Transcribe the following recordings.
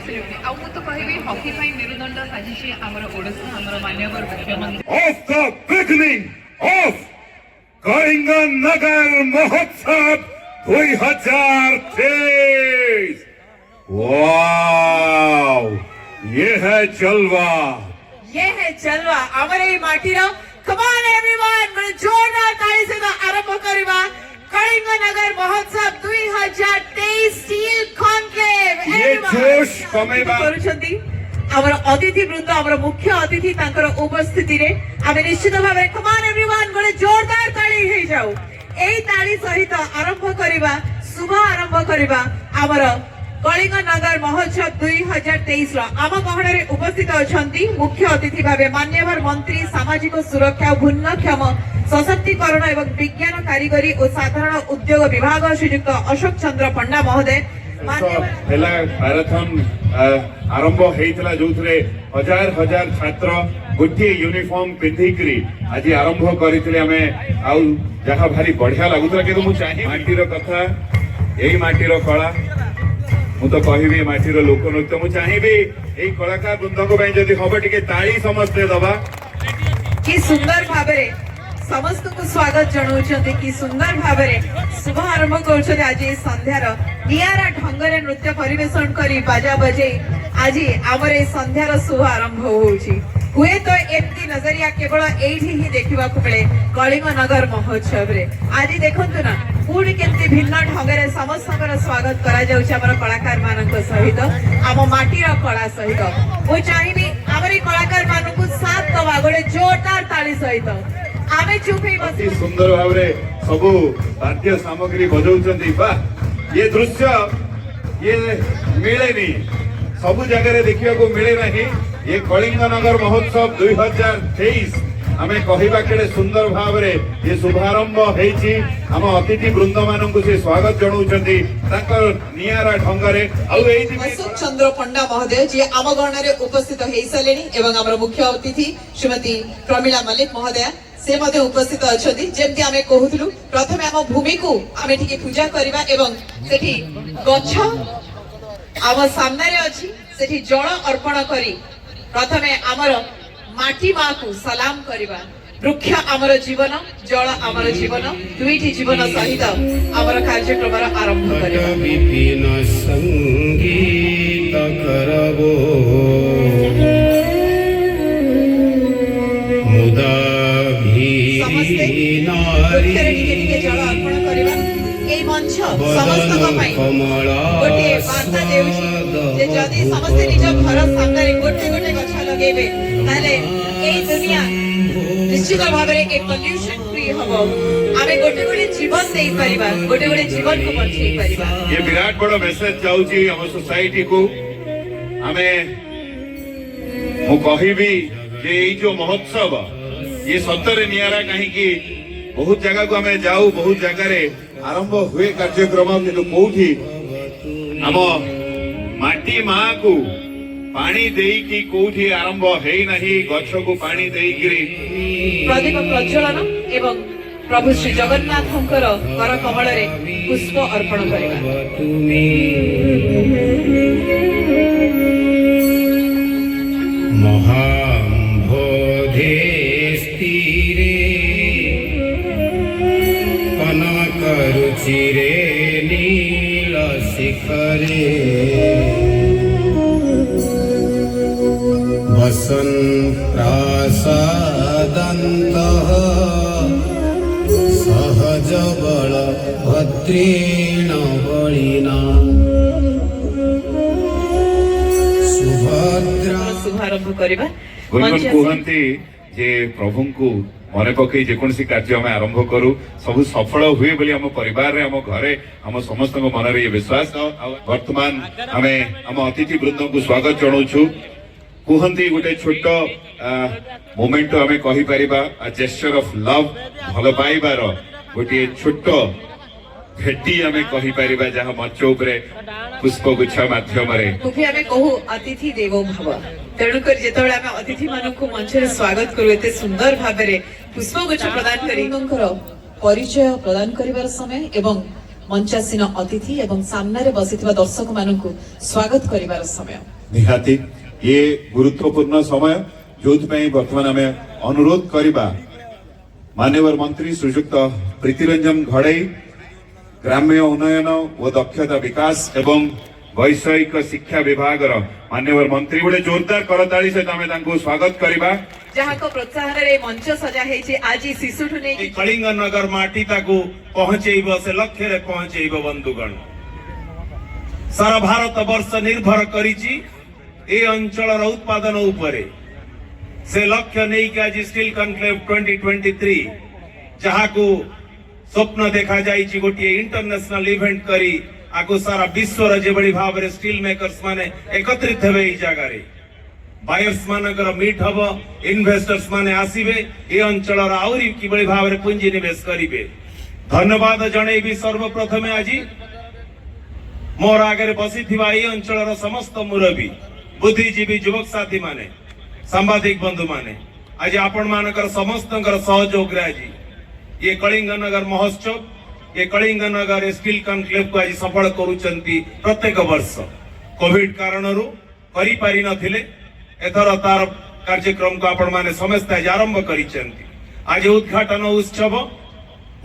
Absolutely आ मु तो कहबी हॉकी फाइ मेरुदंड साजिशी हमर ओडिसा हमर मान्यवर मुख्यमंत्री of the beginning of Kalinganagar महोत्सव 2023। वाव, ये है जलवा, ये है जलवा हमारे माटी रो। कम ऑन एवरीवन, मैं जोरदार ताली से आरंभ करबा कलिंगनगर महोत्सव 2023 स्टील कॉन्क्लेव। ये जोश कमेबा करूछंती हमर अतिथि वृंद, हमर मुख्य अतिथि तांकर उपस्थिति रे आमे निश्चित भाबे कम ऑन एवरीवन गोटे जोरदार ताली हे जाऊ। एई ताली सहित आरंभ करबा शुभ आरंभ करबा हमर कलिंगनगर महोत्सव 2023 आम गहन में उपस्थित अच्छा मुख्य अतिथि भाव मान्यवर मंत्री सामाजिक सुरक्षा भिन्नक्षम सशक्तिकरण एवं विज्ञान कारीगरी और साधारण उद्योग विभाग श्रीयुक्त अशोक चंद्र पंडा महोदय। मैराथन आरंभ होता जो हजार हजार छात्र गोटे यूनिफॉर्म पिंधिकी आज आरंभ करते जहाँ भारी बढ़िया लगुला कि चाहिए माटीर कथा यही माटीर कला मु तो कहबी माटीर लोकनृत्य मु चाहिए यही कलाकार वृंद को जदि हम टे ताली समस्ते दबा कि सुंदर भाबरे समस्त को स्वागत जनाउछन्ते कि सुंदर भाबरे शुभ आरंभ करूछन्ते आज संध्यार नियारा ढंगरे नृत्य परिवेशन करी बाजा बजे आज आमर ए संध्यार शुभ आरंभ होउछि। हुए तो एमती नजरिया केवल एठी ही देखिबा को मिले कलिंगनगर महोत्सव रे। आज देखंतु ना पूरी केमती भिन्न ढंगरे समस्तकर स्वागत करा जाउछि हमर कलाकार मानक सहित आम माटीर कला सहित। मु चाहिबी हमर कलाकार मानक साथ दबा गोटे जोरदार ताली सहित आमे चुप ही बसी सुंदर भावरे सबु वाद्य सामग्री बजाउछन्ती। बा ये दृश्य ये मिलेनी सबु जगह देखिया को मिले नहीं। ये कलिंगनगर महोत्सव 2023 आमे कहिबा केडे सुंदर भावरे ये शुभारंभ हेछि। हम अतिथि वृंद मानकु से स्वागत जणाउछन्ती ताकर नियारा ढंगरे। अशोक चंद्र पंडा महोदय जी आम गण रे उपस्थित हेइ सलेनी एवं हमर मुख्य अतिथि श्रीमती प्रमिला मलिक महोदय से मध्य उपस्थित अछथि। जेमति आमे कहउथलु प्रथमे हम भूमि को आमे ठीक पूजा करबा एवं सेठी गच्छ आम सामने रे अछि सेठी जल अर्पण करी प्रथमे आमर माटी माँ को सलाम करबा। वृक्ष आमर जीवन जल आमर जीवन दुईटी जीवन सहित आमर कार्यक्रम आरंभ करबा। विपिन संगीत करबो मुदा समस्ते वृक्षरे टिके जल अर्पण करबा। एई मंच समस्त को पई गोटे वार्ता देउछि जे जदि समस्ते निज घर सामने गोटे गोटे गछ लगेबे ताले एई दुनिया निश्चित भाबरे ए पोल्यूशन फ्री हबो। आमे गोटे गोटे जीवन देई परिबा, गोटे गोटे जीवन को बचाई परिबा। ये विराट बड़ा मेसेज जाउछि हम सोसाइटी को। आमे मु कहिबी जे ई जो महोत्सव ये सत्तरे नियारा कहीं की बहुत जगह को हमें जाऊ बहुत जगह रे आरंभ हुए कार्यक्रम किंतु कोठी हम माटी माँ को पानी देई की कोठी आरंभ है नहीं गछ को पानी देई गिरी प्रदीप प्रज्वलन एवं प्रभु श्री जगन्नाथंकर कर कमल रे पुष्प अर्पण करबा। महाम्भोधे स्थिरे कनकरुचिरे नील शिखरे वसन्त्रासादन्तः सहज बल भद्रेण बलिना सुभद्रा शुभारंभ करबा। कहती जे प्रभु को मन पकई जेकोसी कार्य आम आरंभ करू सब सफल हुए बोली आम परिवार रे आम घरे आम समस्त मन रे विश्वास। वर्तमान आम आम अतिथि वृंद को स्वागत जनाऊँ। कहती गोटे छोट मोमेंट आम कही परिबा जेस्चर ऑफ लव भल पाइबार गोटे छोट भेटी आम कही परिबा जहाँ मंच उपरे पुष्पगुच्छ माध्यम रे तुफे आमे कहू अतिथि देवो भव। तेणुकर जेतबेले आमे अतिथि मानकु मंच रे स्वागत करू एते सुंदर भाबरे पुष्पगुच्छ प्रदान करी परिचय प्रदान करिवार समय एवं मंचासीन अतिथि एवं सामने बसिथिबा दर्शक मानकु स्वागत करिवार समय निहाती ये गुरुत्वपूर्ण समय जो वर्तमान आम अनुरोध करवा मान्यवर मंत्री श्रीजुक्त प्रीतिरंजन घड़ई ग्राम्य उन्नयन और दक्षता विकास एवं वैषयिक शिक्षा विभाग मान्यवर मंत्री गोटे जोरदार करताली सहित आम स्वागत करवा जहाँ को प्रोत्साहन रे मंच सजा है आज शिशुठू नहीं कलिंग नगर माटी ताकू पहुंचेब से लक्ष्य रे पहुंचेब बंधुगण सारा भारत वर्ष निर्भर करिछि ए अंचल उत्पादन उपरे से लक्ष्य नहीं कि आज स्टील कनक्लेव 2023 जहाँ को स्वप्न देखा जाइछि गोटे इंटरनेशनल इवेंट करी आगो सारा विश्व रे जेबड़ी भाव रे स्टील मेकर्स माने एकत्रित हेबे ई जगह रे बायर्स मानकर मीट हब इन्वेस्टर्स माने आसीबे ए अंचल आउरी किबड़ी भाव रे पूंजी निवेश करिवे धन्यवाद जणेबी सर्वप्रथमे आज मोर आगे बसिथिबा ए अंचल समस्त मुरबी बुद्धिजीवी युवक साथी माने सांबादिक बंधु माने आज आपण मानकर समस्तकर सहयोग रे आज ये कलिंग नगर महोत्सव ये कलिंग नगर स्टील कनक्लेव को आज सफल करूचंती प्रत्येक वर्ष कोविड कारणरू करि पारि नथिले एथर तार कार्यक्रम को आपण माने समस्त आज आरंभ करिचंती आज उद्घाटन उत्सव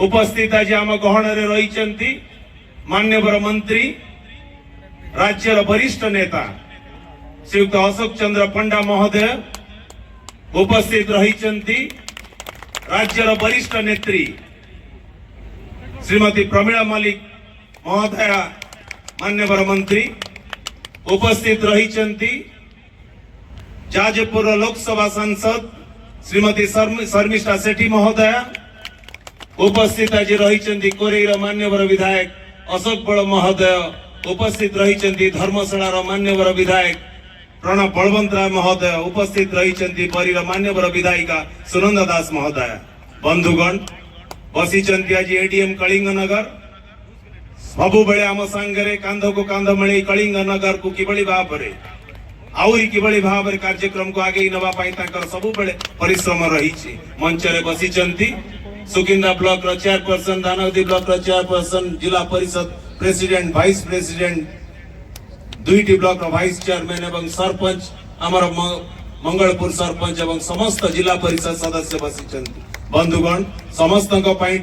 उपस्थित आज आम गहन रे रहिचंती मान्यवर मंत्री राज्यर वरिष्ठ नेता श्रीयुक्त अशोक चंद्र पंडा महोदय उपस्थित रहिचंती राज्यर वरिष्ठ नेत्री श्रीमती प्रमीला मलिक महोदय मान्यवर मंत्री उपस्थित रहिचंती जाजपुर लोकसभा सांसद श्रीमती शर्मिष्ठा सेठी महोदय उपस्थित आज रहिचंती कोरेर मान्यवर विधायक अशोक बड़ महोदय उपस्थित रहिचंती धर्मशाला मान्यवर विधायक प्रणव बलवंत राय महोदय उपस्थित रहिचंती बरीर मान्यवर विधायिका सुनंदा दास महोदय बंधुगण बसिचंती आज एडीएम कलिंग नगर सबु बेले आम सांगरे कांध को कांध मिले कलिंग नगर को किबड़ी भाव रे आउरी किबड़ी भाव रे कार्यक्रम को आगे नवा पाई ताकर सबु बेले परिश्रम रहिछि मंच रे बसिचंती सुकिंदा ब्लॉक रो चेयरपर्सन दानवदी ब्लॉक रो चेयरपर्सन जिला परिषद प्रेसिडेंट वाइस प्रेसिडेंट दुईटी ब्लॉक रो वाइस चेयरमैन एवं सरपंच आमर मंगलपुर सरपंच एवं समस्त जिला परिषद सदस्य बसिचंती बंधुगण समस्त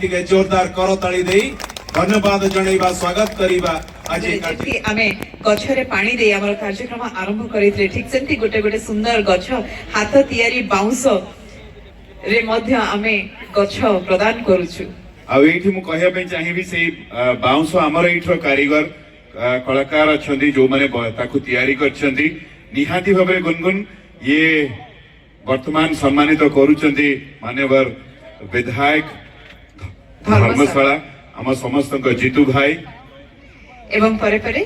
टिके जोरदार करताली दे धन्यवाद जणैबा स्वागत करिबा आज आमे गछरे पानी दे हमर कार्यक्रम आरंभ करितले ठीक सेंती गोटे गोटे सुंदर गछ हाथ तयारी बाउंस रे मध्य आमे गछ प्रदान करूछु आ एठी मु कहया पे चाहिबी से बाउंस हमर एठरो कारीगर कलाकार अछंती जो माने ताकु तयारी करछंती निहाती भाबे गुनगुन ये वर्तमान सम्मानित करूछंती मान्यवर विधायक धर्मशाला आम समस्त जीतू भाई एवं परे परे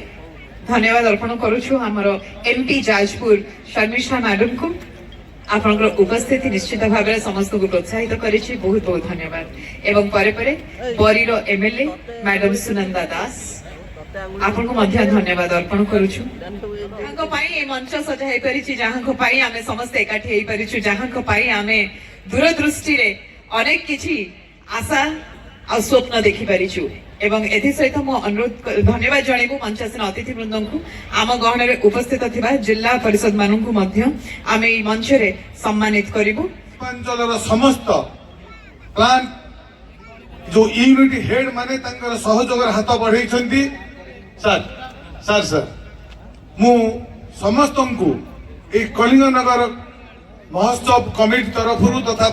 धन्यवाद अर्पण करूछु हमरो एमपी जाजपुर शर्मिष्ठा मैडम को आपनकर उपस्थिति निश्चित भाव समस्त को प्रोत्साहित करिछि बहुत बहुत धन्यवाद एवं परे परे बरीर एमएलए मैडम सुनंदा दास आपन को मध्य धन्यवाद अर्पण करूछु जहां पाई ए मंच सजा हे परिछि जहां को पाई आमे समस्त एकाठी हे परिछु जहां को पाई आमे दूरदृष्टि रे अनेक किछि आशा आ स्वप्न देखि परिछु एवं एथि सहित मो अनुरोध धन्यवाद जणेबु मंचासीन अतिथि वृंदन को आम गहन रे उपस्थित थिबा जिला परिषद मानन को मध्य आमे ई मंच रे सम्मानित करिबु अंचल समस्त प्लान जो यूनिट हेड माने तंकर सहयोग हाथ बढ़ाई सर सर सर मु समस्त को कलिंग नगर महोत्सव कमिटी तरफ तथा